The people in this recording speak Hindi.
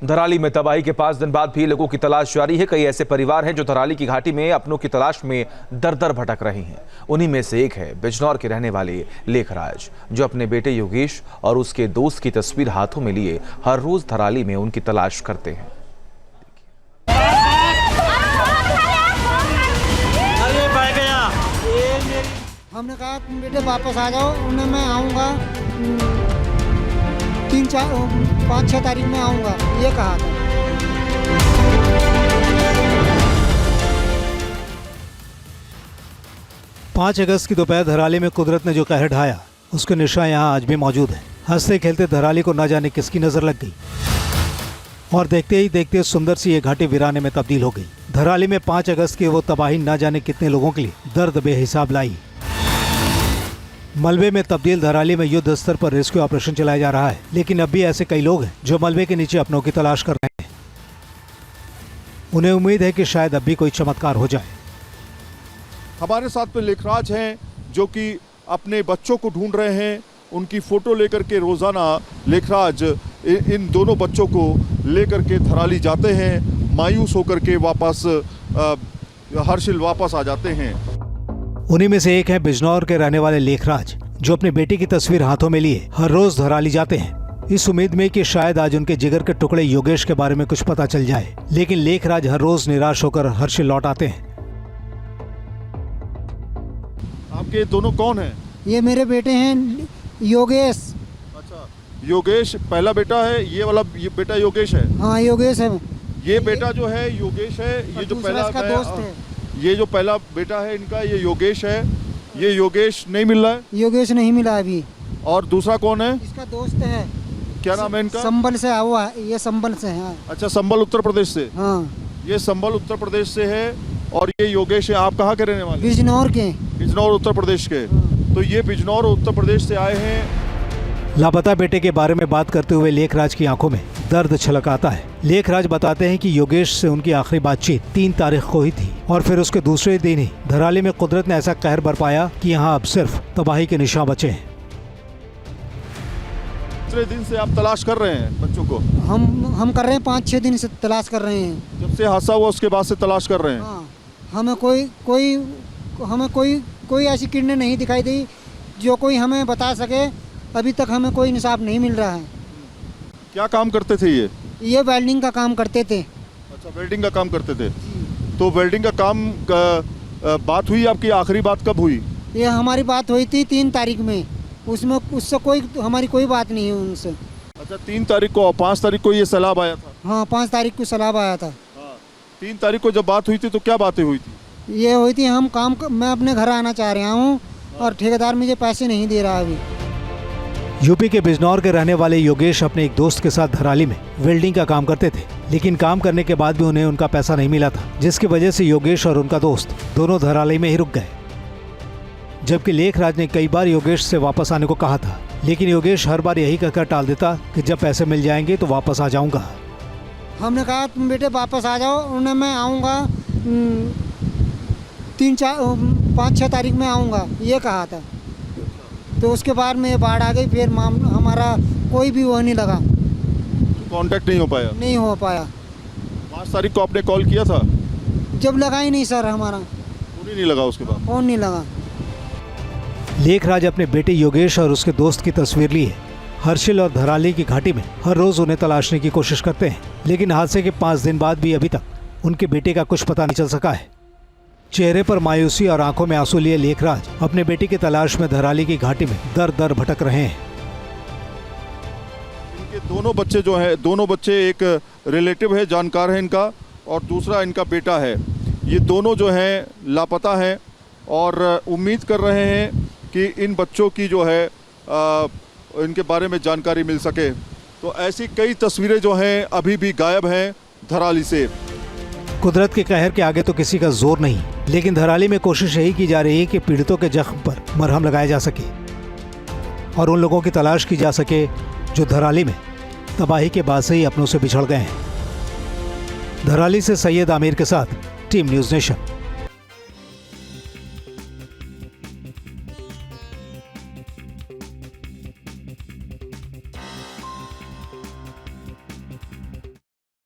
धराली में तबाही के 5 दिन बाद भी लोगों की तलाश जारी है। कई ऐसे परिवार हैं जो धराली की घाटी में अपनों की तलाश में दर दर भटक रहे हैं। उन्हीं में से एक है बिजनौर के रहने वाले लेखराज, जो अपने बेटे योगेश और उसके दोस्त की तस्वीर हाथों में लिए हर रोज धराली में उनकी तलाश करते हैं। हमने कहा तुम बेटे वापस आ जाओ, उन्हें मैं आऊँगा 3-4-5-6 तारीख में आऊँगा, ये कहा था। पाँच अगस्त की दोपहर धराली में कुदरत ने जो कहर ढाया, उसके निशान यहाँ आज भी मौजूद हैं। हंसते खेलते धराली को न जाने किसकी नजर लग गई और देखते ही देखते सुंदर सी ये घाटी वीराने में तब्दील हो गई। धराली में 5 अगस्त की वो तबाही न जाने कितने लोगों के लिए दर्द बेहिसाब लाई। मलबे में तब्दील धराली में युद्ध स्तर पर रेस्क्यू ऑपरेशन चलाया जा रहा है, लेकिन अब भी ऐसे कई लोग हैं जो मलबे के नीचे अपनों की तलाश कर रहे हैं। उन्हें उम्मीद है कि शायद अब भी कोई चमत्कार हो जाए। हमारे साथ में लेखराज हैं जो कि अपने बच्चों को ढूंढ रहे हैं। उनकी फोटो लेकर के रोजाना लेखराज इन दोनों बच्चों को लेकर के धराली जाते हैं। मायूस होकर के वापस हर्षिल वापस आ जाते हैं। उन्हीं में से एक है बिजनौर के रहने वाले लेखराज, जो अपने बेटे की तस्वीर हाथों में लिए हर रोज धराली जाते हैं, इस उम्मीद में कि शायद आज उनके जिगर के टुकड़े योगेश के बारे में कुछ पता चल जाए। लेकिन लेखराज हर रोज निराश होकर हर्षिल लौट आते हैं। आपके दोनों कौन हैं? ये मेरे बेटे हैं योगेश। अच्छा, योगेश पहला बेटा है, ये बेटा योगेश है? हाँ, योगेश है। ये बेटा जो है योगेश है, ये जो पहला दोस्त है। ये जो पहला बेटा है इनका, ये योगेश है। ये योगेश नहीं मिल रहा है? योगेश नहीं मिला अभी। और दूसरा कौन है? इसका दोस्त है। क्या नाम है इनका? संबल से हुआ है, ये संबल से है। अच्छा, संबल उत्तर प्रदेश से? हाँ, ये संबल उत्तर प्रदेश से है और ये योगेश है। आप कहाँ के रहने वाले? बिजनौर के। बिजनौर उत्तर प्रदेश के। तो ये बिजनौर उत्तर प्रदेश से आए हैं। लापता बेटे के बारे में बात करते हुए लेखराज की आंखों में दर्द छलक आता है। लेखराज बताते हैं कि योगेश से उनकी आखिरी बातचीत 3 तारीख को हुई थी और फिर उसके दूसरे दिन ही धराली में कुदरत ने ऐसा कहर बरपाया कि यहाँ अब सिर्फ तबाही के निशान बचे हैं। दूसरे दिन से आप तलाश कर रहे हैं बच्चों को? हम कर रहे हैं, 5-6 दिन से तलाश कर रहे हैं। जब से हादसा हुआ उसके बाद से तलाश कर रहे हैं? हाँ, हमें कोई ऐसी किरणें नहीं दिखाई दी जो कोई हमें बता सके। अभी तक हमें कोई इंसाफ नहीं मिल रहा है। क्या काम करते थे ये? वेल्डिंग का काम करते थे। अच्छा, वेल्डिंग का काम करते थे। तो वेल्डिंग का काम बात हुई आपकी? आखिरी बात कब हुई? ये हमारी बात हुई थी 3 तारीख में। उससे हमारी कोई बात नहीं है उनसे। अच्छा, 3 तारीख को और 5 तारीख को ये सलाह आया था? हाँ, 5 तारीख को सलाह आया था। हाँ, 3 तारीख को जब बात हुई थी तो क्या बातें हुई थी? ये हुई थी मैं अपने घर आना चाह रहा हूँ और ठेकेदार मुझे पैसे नहीं दे रहा अभी। यूपी के बिजनौर के रहने वाले योगेश अपने एक दोस्त के साथ धराली में वेल्डिंग का काम करते थे, लेकिन काम करने के बाद भी उन्हें उनका पैसा नहीं मिला था, जिसकी वजह से योगेश और उनका दोस्त दोनों धराली में ही रुक गए। जबकि लेखराज ने कई बार योगेश से वापस आने को कहा था, लेकिन योगेश हर बार यही कहकर टाल देता कि जब पैसे मिल जाएंगे तो वापस आ जाऊंगा। हमने कहा तुम बेटे वापस आ जाओ, उन्हें मैं आऊँगा 3-4-5-6 तारीख में आऊँगा, ये कहा था। तो उसके बाद में बाढ़ आ गई, फिर हमारा कोई भी वो नहीं लगा, कांटेक्ट नहीं हो पाया। 5 तारीख को आपने कॉल किया था? जब लगा ही नहीं सर, हमारा फोन ही नहीं लगा। उसके बाद फोन नहीं लगा। लेखराज अपने बेटे योगेश और उसके दोस्त की तस्वीर लिए हर्षिल और धराली की घाटी में हर रोज उन्हें तलाशने की कोशिश करते हैं, लेकिन हादसे के 5 दिन बाद भी अभी तक उनके बेटे का कुछ पता नहीं चल सका है। चेहरे पर मायूसी और आंखों में आंसू लिए लेखराज अपने बेटे की तलाश में धराली की घाटी में दर दर भटक रहे हैं। इनके दोनों बच्चे जो है, दोनों बच्चे, एक रिलेटिव है, जानकार है इनका, और दूसरा इनका बेटा है। ये दोनों जो हैं लापता हैं और उम्मीद कर रहे हैं कि इन बच्चों की जो है इनके बारे में जानकारी मिल सके। तो ऐसी कई तस्वीरें जो हैं अभी भी गायब हैं धराली से। कुदरत के कहर के आगे तो किसी का जोर नहीं, लेकिन धराली में कोशिश यही की जा रही है कि पीड़ितों के जख्म पर मरहम लगाया जा सके और उन लोगों की तलाश की जा सके जो धराली में तबाही के बाद से ही अपनों से बिछड़ गए हैं। धराली से सैयद आमिर के साथ टीम न्यूज़ नेशन।